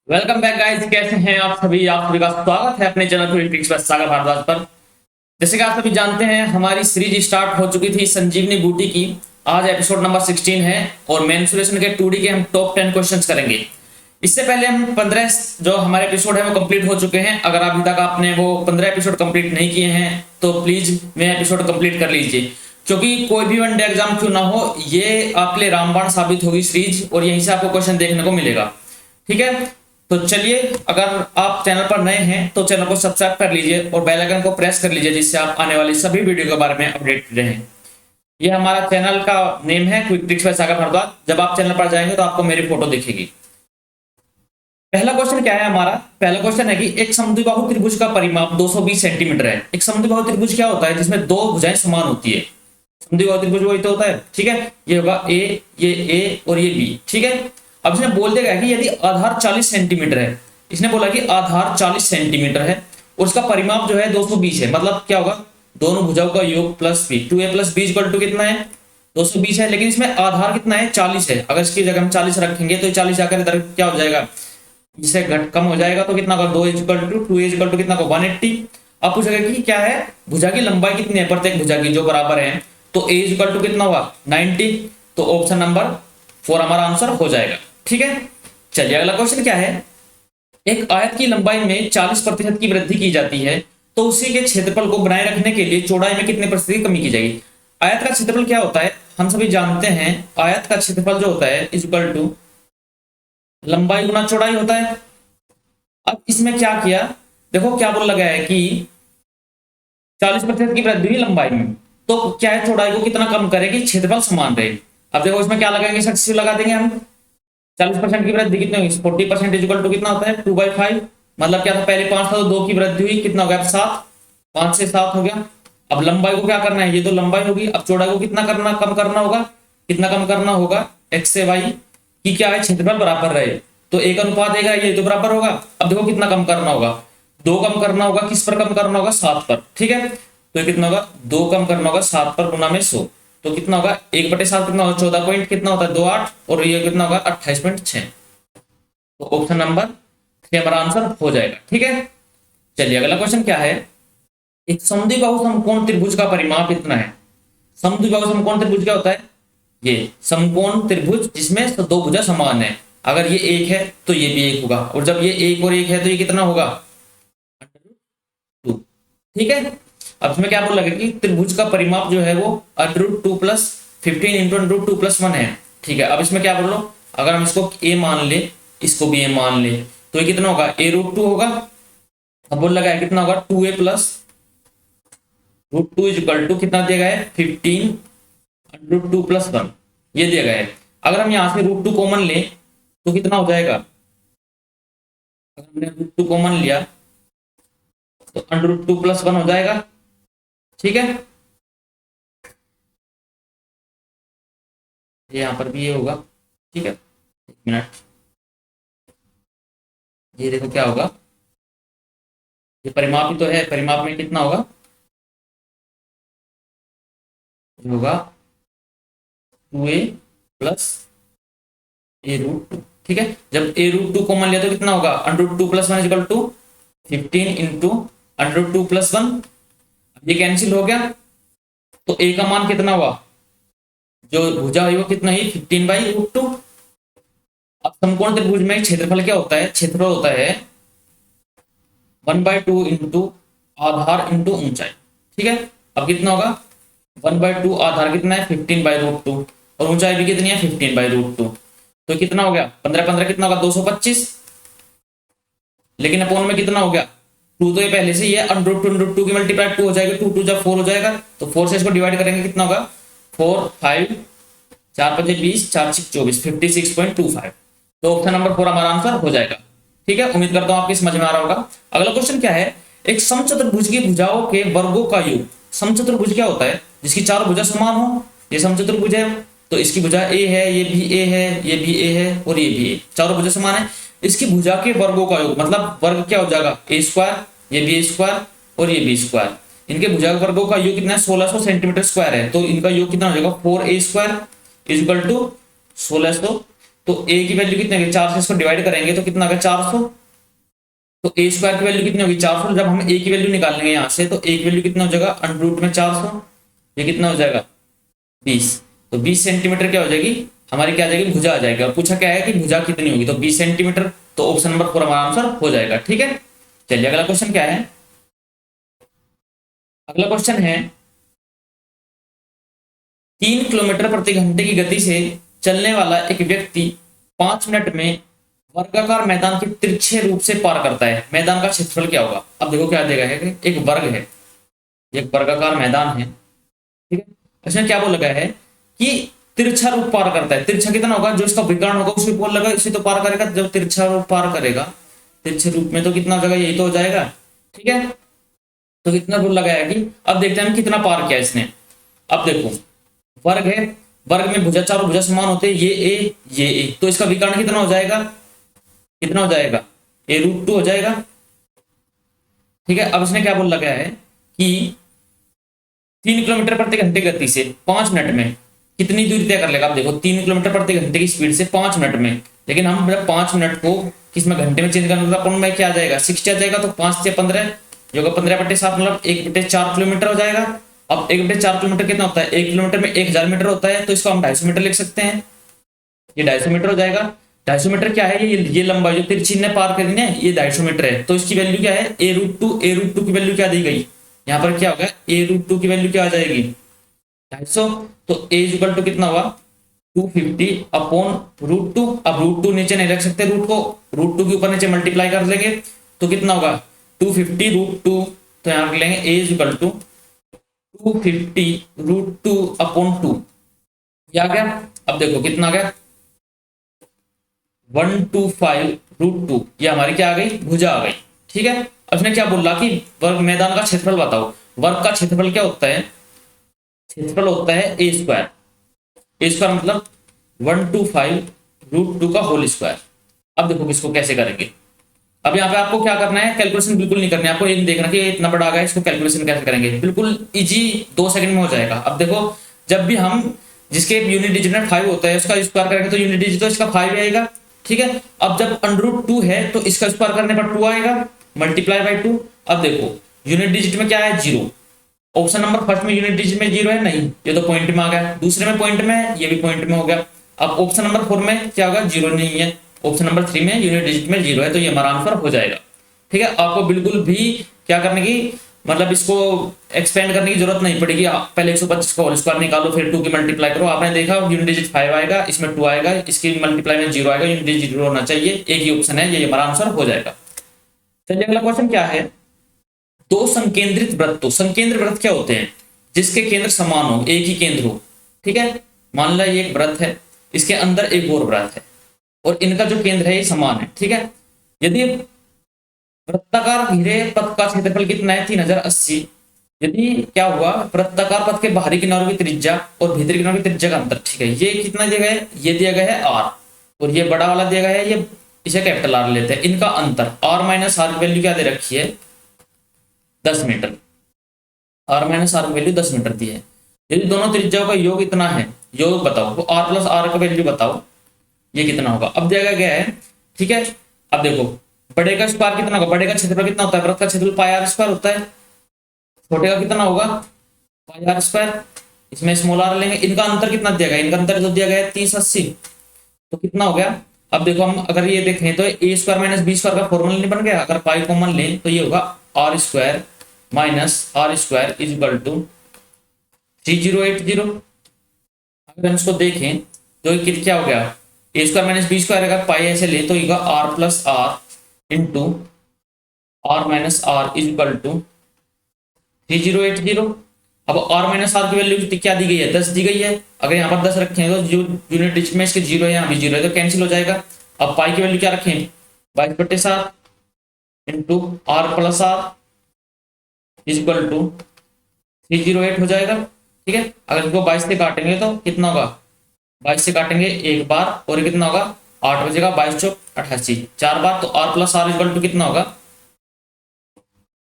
Welcome back guys. कैसे हैं आप सभी का स्वागत है अपने चैनल ट्रिक्स बाय सागर भारद्वाज पर। जैसे कि आप सभी जानते हैं, हमारी सीरीज स्टार्ट हो चुकी थी संजीवनी बूटी की। आज एपिसोड नंबर 16 है और मेंसुरेशन के 2D के हम टॉप 10 क्वेश्चंस करेंगे। इससे पहले हम 15 जो हमारे एपिसोड है वो कंप्लीट हो चुके हैं। अगर अभी तक आपने वो 15 एपिसोड कंप्लीट नहीं किए हैं तो प्लीज वे एपिसोड कंप्लीट कर लीजिए, क्योंकि कोई भी वनडे एग्जाम क्यों ना हो, ये आपके लिए रामबाण साबित होगी सीरीज, और यहीं से आपको क्वेश्चन देखने को मिलेगा। ठीक है, तो चलिए, अगर आप चैनल पर नए हैं तो चैनल को सब्सक्राइब कर लीजिए और बेल आइकन को प्रेस कर लीजिए, जिससे आप आने वाली सभी वीडियो के बारे में अपडेट रहें। ये हमारा चैनल का नेम है क्विक ट्रिक्स बाय सागर भारद्वाज। जब आप चैनल पर जाएंगे तो आपको मेरी फोटो दिखेगी। पहला क्वेश्चन क्या है हमारा? पहला क्वेश्चन है कि एक समद्विबाहु त्रिभुज का परिमाप 220 सेंटीमीटर है। एक समद्विबाहु त्रिभुज क्या होता है? जिसमें दो भुजाएं समान होती है। समद्विबाहु त्रिभुज वही तो होता है। ठीक है, ये होगा ए और ये बी। ठीक है, अब इसने बोल दिया कि यदि आधार 40 सेंटीमीटर है, इसने बोला कि आधार 40 सेंटीमीटर है और उसका परिमाप जो है 220 है। मतलब क्या होगा? दोनों भुजाओं का योग plus B, 2a plus B equal to कितना है? 220 है। लेकिन इसमें आधार कितना है? 40 है। अगर इसकी जगह हम 40 रखेंगे तो 40 जाकर इधर क्या हो जाएगा? जिसे घट कम हो जाएगा तो कितना होगा? 2 इक्वल टू 2 इक्वल टू कितना होगा? 180। अब पूछेगा कि क्या है, भुजा की लंबाई कितनी है प्रत्येक भुजा की, जो बराबर है। तो a इक्वल टू कितना होगा? 90। तो ऑप्शन नंबर 4 हमारा आंसर हो जाएगा। ठीक है, चलिए अगला क्वेश्चन क्या है। एक आयत की लंबाई में 40% की वृद्धि की जाती है, तो उसी के क्षेत्रफल को बनाए रखने के लिए चौड़ाई में कितने प्रतिशत की कमी की जाएगी? आयत का क्षेत्रफल क्या होता है? हम सभी जानते हैं, आयत का क्षेत्रफल जो होता है इज इक्वल टू लंबाई गुना चौड़ाई होता है। अब इसमें क्या किया, देखो क्या बोल लगा है कि 40% की वृद्धि हुई लंबाई में, तो क्या है, चौड़ाई को कितना कम करेगी, क्षेत्रफल समान रहे। अब देखो इसमें क्या लगाएंगे, सक्सेसिव लगा देंगे हम। 40% की वृद्धि कितनी होगी? 40% इक्वल टू कितना होता है? 2/5। मतलब क्या था, पहले 5 था तो 2 की वृद्धि हुई, कितना हो गया? 7। 5 से 7 हो गया। अब लंबाई को क्या करना है? ये तो लंबाई होगी। अब चौड़ाई को कितना करना, कम करना होगा। कितना कम करना होगा? x से y की क्या है, क्षेत्रफल बराबर रहे। तो एक अनुपात देगा, ये तो बराबर होगा। अब देखो कितना कम करना होगा? 2 कम करना होगा। किस पर कम करना होगा? 7 पर। ठीक है, तो ये कितना होगा? 2 कम करना होगा 7 पर गुना में 100। तो कितना होगा? 1/7 कितना होगा? 14 पॉइंट कितना होता है? 28। और ये कितना होगा? 28.6। तो ऑप्शन नंबर 3 हमारा आंसर हो जाएगा। ठीक है, चलिए अगला क्वेश्चन क्या है। एक समद्विबाहु समकोण त्रिभुज का परिमाप इतना है। समद्विबाहु समकोण त्रिभुज क्या होता है? ये समकोण त्रिभुज जिसमें दो भुजा समान है। अगर ये एक है तो ये भी एक होगा, और जब ये एक और एक है तो ये कितना होगा? 2। ठीक है, अब इसमें क्या बोल लगे कि त्रिभुज का परिमाप जो है वो √2 प्लस 15 इंटू √2 प्लस 1 है। ठीक है, अब इसमें क्या बोल लो, अगर हम इसको a मान ले, इसको भी a मान ले, तो ये कितना होगा? a√2 होगा। अब बोल लगा है कितना होगा? 2a plus √2 is equal to कितना दिया गया है? 15 √2 प्लस 1 ये दिया गया है। अगर हम यहाँ से √2 कॉमन ले तो कितना हो जाएगा? अगर हमने √2 कॉमन लिया तो √2 प्लस 1 हो जाएगा। ठीक है, यहाँ पर भी ये होगा। ठीक है, एक मिनट, ये देखो क्या होगा, ये परिमाप ही तो है। परिमाप में कितना होगा? ये होगा 2a प्लस a√2। ठीक है, जब a√2 कॉमन लिया तो कितना होगा? √2 plus 1 equal to 15 into √2 plus 1। ये कैंसिल हो गया, तो a का मान कितना हुआ? जो भुजा हुई वो कितना ही? 15/√2। अब समकोण त्रिभुज में क्षेत्रफल क्या होता है? क्षेत्रफल होता है 1/2 इंटू आधार इंटू ऊंचाई। ठीक है, अब कितना होगा? 1/2 आधार कितना है? 15/√2, और ऊंचाई भी कितनी है? 15/√2। तो कितना हो गया? 15 15 कितना होगा? 225। लेकिन अपोन में कितना हो गया? 2 तो ये पहले से ही है, √2 की मल्टीप्लाई 2 हो जाएगा। 2 2 जब 4 हो जाएगा, तो 4 से इसको डिवाइड करेंगे, कितना होगा? 4 5 4 5 20 4 6 24 56.25। तो ऑप्शन नंबर 4 हमारा आंसर हो जाएगा। ठीक है, उम्मीद करता हूं आपकी समझ में आ रहा होगा। अगला क्वेश्चन क्या है। एक समचतुर्भुज की भुजाओं के वर्गों का योग। समचतुर्भुज क्या होता है? जिसकी चार भुजा समान हो। ये समचतुर्भुज है तो इसकी भुजा a है, ये भी a है, ये भी a है और ये भी a, चारों भुजा समान है। इसकी भुजा के वर्गों का योग, मतलब वर्ग क्या हो जाएगा? a², ये भी a² और ये भी a²। इनके भुजा वर्गों का योग कितना है? 1600 सेंटीमीटर स्क्वायर है। तो इनका योग कितना हो जाएगा? 4a² इज इक्वल टू 1600 तो ए की वैल्यू कितनी होगी, 4 से इसको डिवाइड करेंगे तो कितना होगा 400। तो ए स्क्वायर की वैल्यू कितनी होगी 400। जब हम ए की वैल्यू निकालेंगे यहाँ से तो ए की वैल्यू कितना हो जाएगा अंडर रूट में 400, ये कितना हो जाएगा 20। तो 20 सेंटीमीटर क्या हो जाएगी हमारी, क्या आ जाएगी भुजा आ जाएगी। और पूछा क्या है कि भुजा कितनी होगी, तो 20 सेंटीमीटर। तो ऑप्शन नंबर 4 हमारा आंसर हो जाएगा। ठीक है, चलिए अगला क्वेश्चन क्या है। अगला क्वेश्चन है 3 किलोमीटर प्रति घंटे की गति से चलने वाला एक व्यक्ति 5 मिनट में वर्गाकार मैदान के तिरछे रूप से पार करता है, मैदान का क्षेत्रफल क्या होगा। अब देखो क्या देगा है कि एक वर्ग है, एक वर्गाकार मैदान है, ठीक है। इसमें क्या बोला गया है कि तिरछा रूप पार करता है। तिरछा कितना होगा, जो इसका विकर्ण होगा उसी बोल लगा इसी तो पार करेगा। जब तिरछा रूप पार करेगा तिरछे रूप में तो कितना हो जाएगा, यही तो हो जाएगा। ठीक है, तो कितना बोल लगाया कि अब देखते हैं कितना पार किया इसने। अब देखो वर्ग है, वर्ग में भुजा चारों भुजा समान होते हैं, ये ए, तो इसका विकर्ण कितना हो जाएगा, कितना हो जाएगा a√2 हो जाएगा। ठीक है, अब इसने क्या बोल लगाया है कि 3 किलोमीटर प्रति घंटे गति से 5 मिनट में कितनी दूरी तय कर लेगा। आप देखो 3 किलोमीटर प्रति घंटे की स्पीड से 5 मिनट में, लेकिन हम जब 5 मिनट को किसमें घंटे में चेंज करने का में क्या आ जाएगा 60 आ जाएगा। तो 5 से 15 जो 15/7 मतलब 1/4 किलोमीटर हो जाएगा। अब 1/4 किलोमीटर कितना होता है, 1 किलोमीटर में 1000 मीटर होता है, तो इसको हम 250 मीटर लिख सकते हैं। ये 250 मीटर हो जाएगा। 250 मीटर क्या है, ये लंबाई जो तिरछी ने पार करनी है ये 250 मीटर है। तो इसकी वैल्यू क्या है a√2 की वैल्यू क्या दी गई यहाँ पर, क्या होगा a√2 की वैल्यू क्या आ जाएगी 250। तो a इक्वल टू कितना हुआ 250/√2। अब √2 नीचे नहीं रख सकते, रूट को √2 के ऊपर नीचे मल्टीप्लाई कर लेंगे तो कितना होगा 250√2। तो यहाँ रख लेंगे a इक्वल टू 250√2/2। क्या आ गया, अब देखो कितना आ गया 125√2। ये हमारी क्या आ गई भुजा आ गई। ठीक है, अब इसने क्या बोला कि वर्ग मैदान का क्षेत्रफल बताओ। वर्ग का क्षेत्रफल क्या होता है, क्षेत्रफल होता है a स्क्वायर। a स्क्वायर मतलब 125√2 का होल स्क्वायर। अब देखो किसको कैसे करेंगे। अब यहाँ पे आपको क्या करना है, कैलकुलेशन बिल्कुल नहीं करनी है आपको, ये नहीं देखना कि इतना बड़ा आ गया इसको कैलकुलेशन कैसे करेंगे, बिल्कुल इजी 2 सेकंड में हो जाएगा। अब देखो जब भी हम जिसके यूनिट डिजिट में 5 होता है उसका स्क्वायर करेंगे तो यूनिट डिजिट तो इसका 5 आएगा। ठीक है, अब जब √2 है तो इसका स्क्वायर करने पर 2 आएगा मल्टीप्लाई बाय 2। अब देखो यूनिट डिजिट में क्या है 0, ऑप्शन नंबर फर्स्ट में यूनिट डिजिट में 0 है नहीं, ये तो पॉइंट में आ गया। दूसरे में पॉइंट में है, ये भी पॉइंट में हो गया। अब ऑप्शन नंबर 4 में क्या होगा 0 नहीं है, ऑप्शन नंबर 3 में यूनिट डिजिट में 0 है, तो ये हमारा आंसर हो जाएगा। ठीक है, आपको बिल्कुल भी क्या करने की मतलब इसको एक्सपेंड करने की जरूरत नहीं पड़ेगी। आप पहले 125 का होल स्क्वायर निकालो फिर 2 की मल्टीप्लाई करो। आपने देखा यूनिट डिजिट 5 आएगा, इसमें 2 आएगा, इसकी मल्टीप्लाई में 0 आएगा, यूनिट डिजिट 0 होना चाहिए, एक ही ऑप्शन है, ये हमारा आंसर हो जाएगा। चलिए अगला क्वेश्चन क्या है, 2 संकेंद्रित वृत्तों। संकेंद्र वृत्त क्या होते हैं, जिसके केंद्र समान हो, एक ही केंद्र हो। ठीक है, मान लो ये एक वृत्त है, इसके अंदर एक और वृत्त है और इनका जो केंद्र है ये समान है। ठीक है, यदि वृत्ताकार घिरे पथ का क्षेत्रफल कितना है 3080। यदि क्या हुआ वृत्ताकार पथ के बाहरी किनारों की त्रिज्या और भीतरी किनारों की त्रिज्या का अंतर, ठीक है, ये कितना दिया गया है, ये दिया गया है r और ये बड़ा वाला दिया गया है, ये इसे कैपिटल R लेते हैं। इनका अंतर r माइनस r की वैल्यू क्या दे रखी है 10 मीटर, r माइनस r की वैल्यू 10 मीटर दी है। यदि दोनों त्रिज्याओं का योग इतना है, योग बताओ, तो r प्लस r का वैल्यू बताओ ये कितना होगा। अब दिया गया है। ठीक है, अब देखो बड़े का स्क्वायर कितना होगा, बड़े का क्षेत्रफल कितना होता है, वृत्त का क्षेत्रफल πr स्क्वायर होता है, छोटे का कितना होगा πr स्क्वायर, इसमें स्मॉल r लेंगे। इनका अंतर कितना दिया गया, इनका अंतर जो दिया गया है 3080, तो कितना हो गया। अब देखो हम अगर ये देखें तो a square minus b square का फॉर्मूला नहीं बन गया, अगर पाई कॉमन लें तो ये होगा r square minus r square is equal to 3080। अगर हम इसको देखें तो क्या हो गया, a square minus b square अगर पाई ऐसे ले तो ये r plus r into r minus r is equal to 3080। अब r माइनस r की वैल्यू क्या दी गई है 10 दी गई है। अगर यहाँ पर 10 रखें तो जो यूनिट डिजिट में इसके 0 है, यहाँ भी 0 है, तो कैंसिल हो जाएगा। अब पाई की वैल्यू क्या रखें 22/7 into r plus r is equal to 308 हो जाएगा। ठीक है, अगर इसको 22 से काटेंगे तो कितना होगा, 22 से काटेंगे एक बार और कितना होगा 8 बजेगा, 22 चौक 88 4 बार, तो r plus r equal to कितना होगा,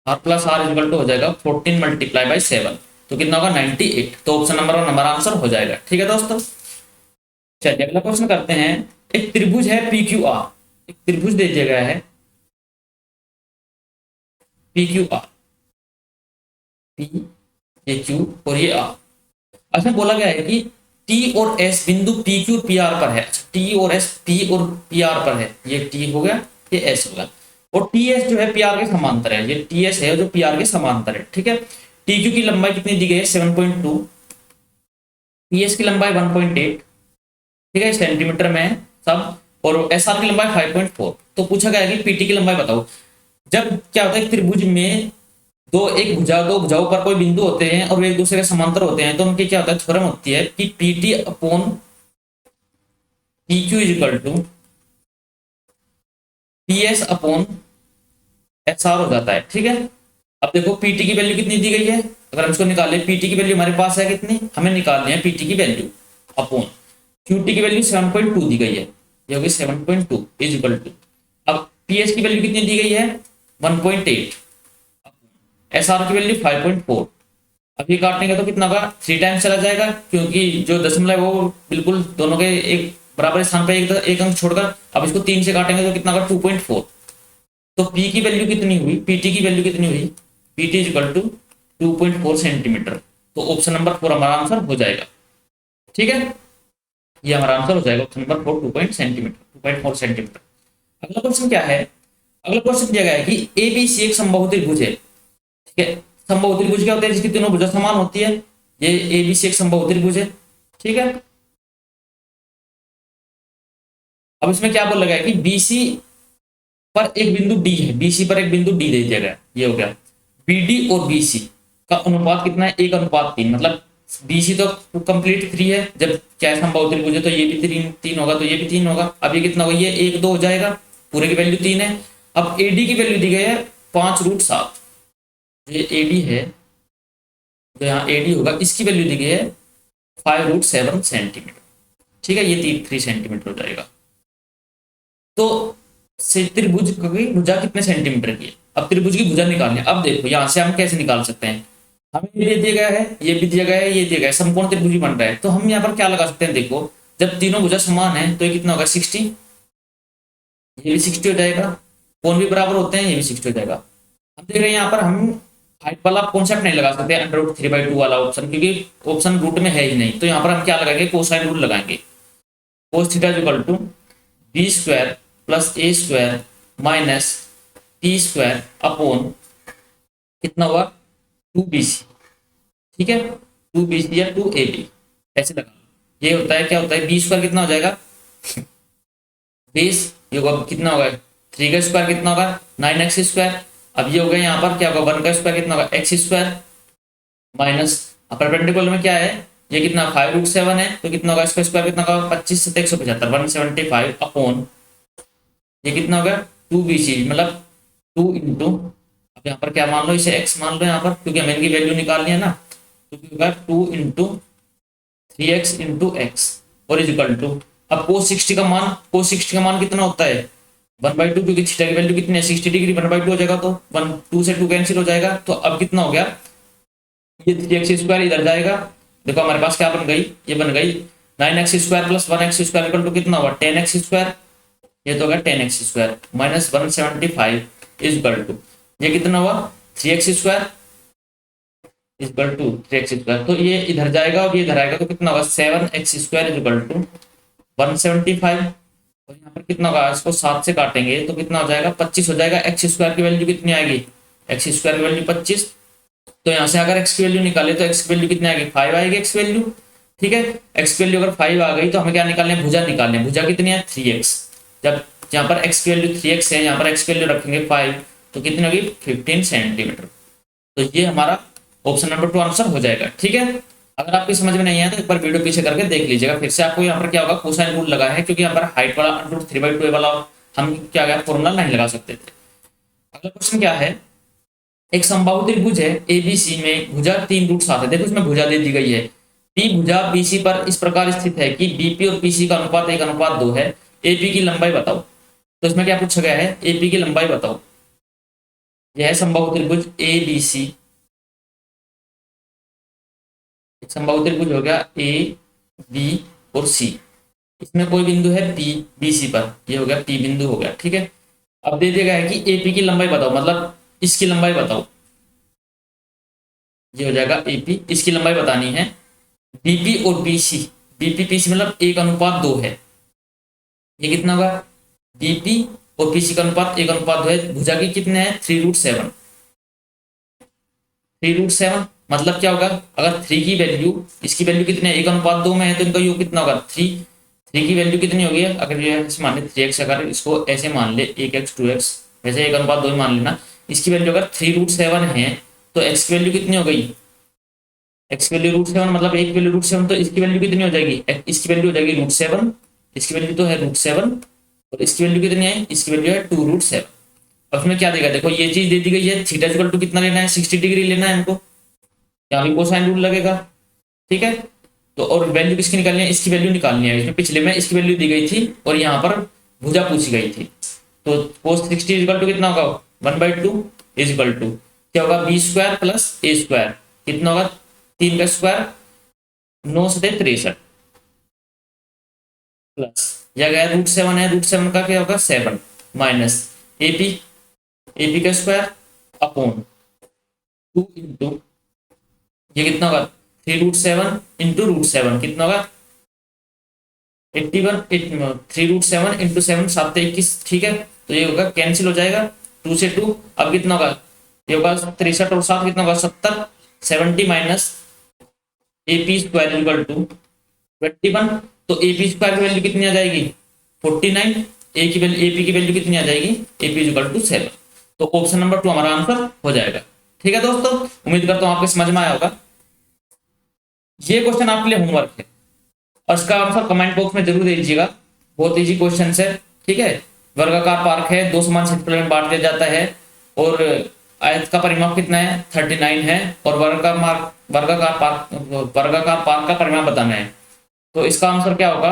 r plus r equal to हो जाएगा 14 मल्टीप्लाई बाई 7, तो कितना होगा 98। तो ऑप्शन नंबर 1 हमारा आंसर हो जाएगा। ठीक है दोस्तों। चलिए अगला क्वेश्चन करते हैं। एक त्रिभुज है पी क्यू आर, एक त्रिभुज दे दिया गया है P Q R, P A Q और ये आर। अच्छा बोला गया है कि टी और एस बिंदु पी क्यू पी आर पर है। अच्छा टी और एस पी और पी आर पर है, ये टी हो गया, ये एस हो गया, और टी एस जो है पी आर के समांतर है, ये टी एस है जो पी आर के समांतर है। ठीक है, टी क्यू की लंबाई कितनी दी गई है 7.2, पी एस की लंबाई 1.8, ठीक है सेंटीमीटर में है सब, और एस आर की लंबाई 5.4। तो पूछा गया है कि पीटी की लंबाई बताओ। जब क्या होता है त्रिभुज में दो भुजाओं पर कोई बिंदु होते हैं और वे एक दूसरे के समांतर होते हैं, तो उनकी क्या होता है थ्योरम होती है कि PT upon P Q is equal to P S upon S R हो जाता है। ठीक है, अब देखो पीटी की वैल्यू कितनी दी गई है, अगर हम इसको निकालें पीटी की वैल्यू हमारे पास है कितनी, हमें निकालनी है पीटी की वैल्यू अपॉन क्यूटी की वैल्यू 7.2 दी गई है, ये होगी 7.2 इज इक्वल टू, अब पीएस की वैल्यू कितनी दी गई है 1.8, एस आर की वैल्यू 5.4। अब ये काटने तो कितना होगा 3 टाइम्स चला जाएगा, क्योंकि जो दशमलव है वो बिल्कुल दोनों के एक बराबर स्थान पर एक अंक छोड़कर, अब इसको 3 से काटेंगे तो कितना होगा 2.4। तो P की वैल्यू कितनी हुई, PT की वैल्यू कितनी हुई, PT is equal to 2.4 centimetre. तो ऑप्शन नंबर 4 हमारा आंसर हो जाएगा। ठीक है, ये हमारा आंसर हो जाएगा ऑप्शन नंबर 4 2.4 सेंटीमीटर। अगला क्वेश्चन क्या है, अगला क्वेश्चन दिया गया है कि ABC एक समबाहु त्रिभुज है। ठीक है, समबाहु त्रिभुज क्या होता है जिसकी तीनों भुजा समान होती है, ये ABC एक समबाहु त्रिभुज है। ठीक है, अब इसमें क्या बोला गया है कि BC पर एक बिंदु डी है, बीसी पर एक बिंदु डी दे दिया गया, ये हो गया बीडी और बीसी का अनुपात कितना है 1:3, मतलब बीसी तो कंप्लीट 3 है, जब क्या संभव त्रिभुज है तो ये भी 3 होगा, तो ये भी 3 होगा। अब ये कितना होगा, ये 1 2 हो जाएगा, पूरे की वैल्यू 3 है। अब एडी की वैल्यू दी गई है 5√7, ये एडी है, तो यहाँ एडी होगा, इसकी वैल्यू दी गई है 5√7 सेंटीमीटर। ठीक है, ये 3 सेंटीमीटर हो जाएगा। तो त्रिभुज की भुजा कितने सेंटीमीटर की है, अब त्रिभुज की भुजा निकालनी है। अब देखो यहाँ से हम कैसे निकाल सकते हैं, हमें ये दिया गया है, ये भी दिया गया है, ये दिया गया है, समकोण त्रिभुज बन रहा है, तो हम यहाँ पर क्या लगा सकते हैं, देखो जब तीनों भुजा समान है तो ये कितना होगा 60, ये भी 60 हो जाएगा, कोण भी बराबर होते हैं, ये भी 60 हो जाएगा। हम देख रहे हैं यहाँ पर हम हाइट वाला कॉन्सेप्ट नहीं लगा सकते, √3/2 वाला ऑप्शन, क्योंकि ऑप्शन रूट में है ही नहीं, तो यहाँ पर हम क्या लगाएंगे कोसाइन रूल लगाएंगे, cos theta equal to b² plus a² minus t² upon कितना हुआ 2bc। ठीक है, 2bc या 2ab ऐसे लगा, ये होता है क्या होता है b² कितना हो जाएगा 20, ये होगा कितना होगा 3 का स्क्वायर कितना होगा 9x²। अब ये हो गया यहाँ पर क्या होगा 1 का स्क्वायर कितना होगा x² माइनस परपेंडिकुलर में क्या है ये कितना 5√7 है, तो कितना होगा इसका स्क्वायर कितना होगा 25 से 175 175 अपॉन ये कितना होगा 2bc, मतलब 2 इंटू, अब यहाँ पर क्या मान लो, इसे x मान लो यहाँ पर, क्योंकि हमें इनकी वैल्यू निकालनी है ना, तो होगा 2 इंटू 3x इंटू x और इज इक्वल टू, अब cos 60 का मान कितना होता है 1/2, क्योंकि थीटा की वैल्यू कितनी है 60 डिग्री, 1/2 हो जाएगा, तो 2 से 2 कैंसिल हो जाएगा। तो अब कितना हो गया, ये 3x² इधर जाएगा, देखो हमारे पास क्या बन गई, ये बन गई 9x² plus 1x² equal to कितना हुआ 10x², ये तो होगा 10x² minus 175 is equal to ये कितना हुआ 3x² is equal to 3x², तो ये इधर जाएगा और ये इधर आएगा, तो कितना होगा 7x² इज इक्वल टू 175, और यहाँ पर कितना होगा, इसको 7 से काटेंगे तो कितना हो जाएगा 25 हो जाएगा। x² की वैल्यू कितनी आएगी, x² की वैल्यू 25, तो यहाँ से अगर x की वैल्यू निकाले तो x की वैल्यू कितनी आएगी 5 आएगी x वैल्यू। ठीक है, x की वैल्यू अगर 5 आ गई तो हमें क्या निकालना है, भुजा निकालनी है, भुजा कितनी है 3x, जब यहाँ पर x की वैल्यू 3x है, यहाँ पर x की वैल्यू रखेंगे 5, तो कितनी होगी 15 सेंटीमीटर। तो ये हमारा ऑप्शन नंबर 2 आंसर हो जाएगा। ठीक है, अगर आपकी समझ में नहीं आया तो एक बार वीडियो पीछे करके देख लीजिएगा फिर से, आपको यहाँ पर क्या होगा कोसाइन रूल लगा है, क्योंकि यहाँ पर हाइट वाला √3/2 वाला हम क्या गया फॉर्मूला नहीं लगा सकते थे। अगला क्वेश्चन क्या है, एक समबाहु त्रिभुज है एबीसी में भुजा 3√7 है, देखो इसमें भुजा दे दी गई है, पी भुजा बीसी पर इस प्रकार स्थित है कि बीपी और पीसी का अनुपात 1:2 है, एपी की लंबाई बताओ। तो इसमें क्या पूछा गया है, एपी की लंबाई बताओ। यह है समबाहु त्रिभुज एबीसी, समबाहु त्रिभुज हो गया ए बी और सी, इसमें कोई बिंदु है पी बी सी पर, ये हो गया पी बिंदु हो गया, ठीक है। अब दे दिया गया है कि एपी की लंबाई बताओ, मतलब इसकी लंबाई बताओ, ये हो जाएगा एपी, इसकी लंबाई बतानी है। बीपी और बीसी, बीपी पीसी मतलब 1:2 है, ये कितना होगा, बीपी और पीसी का अनुपात 1:2 है। भुजा की कितने हैं, 3√7, 3√7 मतलब क्या होगा, अगर 3 की वैल्यू, इसकी वैल्यू कितने है, 1:2 में है, तो इनका योग कितना होगा, 3 की वैल्यू कितनी होगी, अगर ये ऐसे मान ले 3x, अगर इसको ऐसे मान ले 1x 2x, वैसे 1:2 ही मान लेना। इसकी वैल्यू अगर 3√7 है तो x की वैल्यू कितनी हो गई, x की वैल्यू √7 मतलब 1 की वैल्यू √7, तो इसकी वैल्यू कितनी हो जाएगी, इसकी वैल्यू हो जाएगी √7, इसकी वैल्यू तो है √7, और इसकी वैल्यू कितनी है, इसकी वैल्यू है 2√7। अब उसमें क्या देगा, देखो ये चीज दे दी गई है, थीटा इक्वल टू कितना लेना है, 60 डिग्री लेना है हमको, यहाँ भी कोसाइन रूल लगेगा, ठीक है। तो और वैल्यू किसकी निकालनी है, इसकी वैल्यू निकालनी है। इसमें पिछले में इसकी वैल्यू दी गई थी और यहाँ पर भुजा पूछी गई थी, तो cos 60 इक्वल टू कितना होगा, 1/2 इक्वल टू क्या होगा, b² प्लस a² कितना होगा, 3 का स्क्वायर 9×63 प्लस या गया √7 है, √7 का क्या होगा 7 माइनस एपी, एपी का स्क्वायर अपॉन 2 इंटू ये कितना होगा, 3√7 इंटू √7 कितना होगा 81, 3√7 इंटू 7 7 21, ठीक है। तो ये होगा कैंसिल हो जाएगा, 2 से 2, अब कितना होगा, ये होगा 63 और 7 कितना होगा 70, 70 minus AP square equal to 21, तो एपी स्क्वायर की वैल्यू कितनी आ जाएगी 49, ए की वैल्यू, एपी की वैल्यू कितनी आ जाएगी, एपी इक्वल टू 7। तो ऑप्शन नंबर 2 हमारा आंसर हो जाएगा, ठीक है दोस्तों। उम्मीद करता हूं आपको समझ में आया होगा। ये क्वेश्चन आपके लिए होमवर्क है और इसका आंसर कमेंट बॉक्स में जरूर दे दीजिएगा, बहुत इजी क्वेश्चन है, ठीक है। वर्गाकार पार्क है, 2 समान क्षेत्रफल में बांट दिया जाता है और आयत का परिमाप कितना है 39 है, और वर्गाकार पार्क का परिमाप बताना है। तो इसका आंसर क्या होगा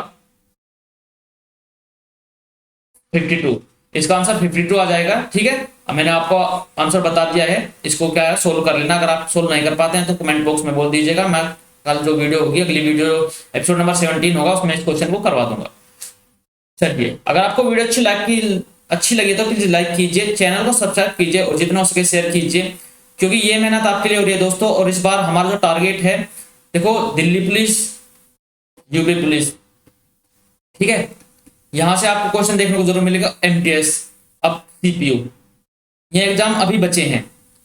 52, इसका आंसर 52 आ जाएगा, ठीक है। अब मैंने आपको आंसर बता दिया है, इसको क्या है सोल्व कर लेना। अगर आप सोल्व नहीं कर पाते हैं तो कमेंट बॉक्स में बोल दीजिएगा, मैं कल जो वीडियो होगी, अगली वीडियो एपिसोड नंबर 17 होगा, उसमें इस क्वेश्चन को करवा दूंगा। चलिए, अगर आपको वीडियो अच्छी लगी तो प्लीज लाइक कीजिए, चैनल को सब्सक्राइब कीजिए और जितना हो सके शेयर कीजिए, क्योंकि ये मेहनत आपके लिए हो रही है दोस्तों। और इस बार हमारा जो टारगेट है, देखो दिल्ली पुलिस, यूपी पुलिस, ठीक है, यहां से आपको क्वेश्चन देखने को जरूर मिलेगा। एमटीएस, अब सीपीयू, ये एग्जाम अभी बचे हैं,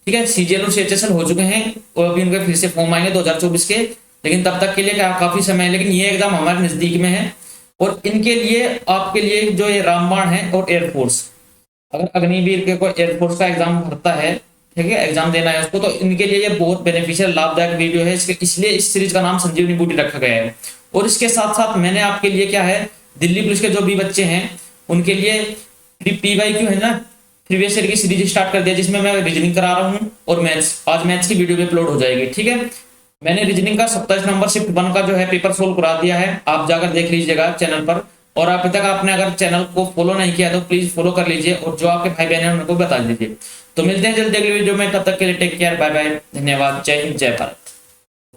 ठीक है। सीजीएल और सीएचएसएल हो चुके हैं और अभी उनके फिर से फॉर्म आएंगे 2024 के, लेकिन तब तक के लिए काफी समय है। लेकिन ये एग्जाम हमारे नजदीक में है और इनके लिए आपके लिए जो ये रामबाण है और एयरफोर्स, अगर अग्निवीर के कोई एयरफोर्स का एग्जाम भरता है, ठीक है, एग्जाम देना है उसको, तो इनके लिए ये बहुत बेनिफिशियल लाभदायक वीडियो है। इसलिए इस सीरीज का नाम संजीवनी बूटी रखा गया है। और इसके साथ साथ मैंने आपके लिए क्या है, दिल्ली पुलिस के जो भी बच्चे हैं उनके लिए PYQ है ना, प्रीवियस ईयर की सीरीज स्टार्ट कर दिया, जिसमें मैं रीजनिंग करा रहा हूँ और मैथ्स, आज मैथ्स की वीडियो भी अपलोड हो जाएगी, ठीक है। मैंने रीजनिंग का 27 नंबर शिफ्ट 1 का जो है पेपर सोल्व करा दिया है, आप जाकर देख लीजिएगा चैनल पर। और अभी तक आपने अगर चैनल को फॉलो नहीं किया तो प्लीज फॉलो कर लीजिए और जो आपके भाई बहन हैं उनको बता दीजिए। तो मिलते हैं जल्दी अगली वीडियो में, तब तक के लिए टेक केयर, बाय बाय, धन्यवाद, जय हिंद, जय भारत।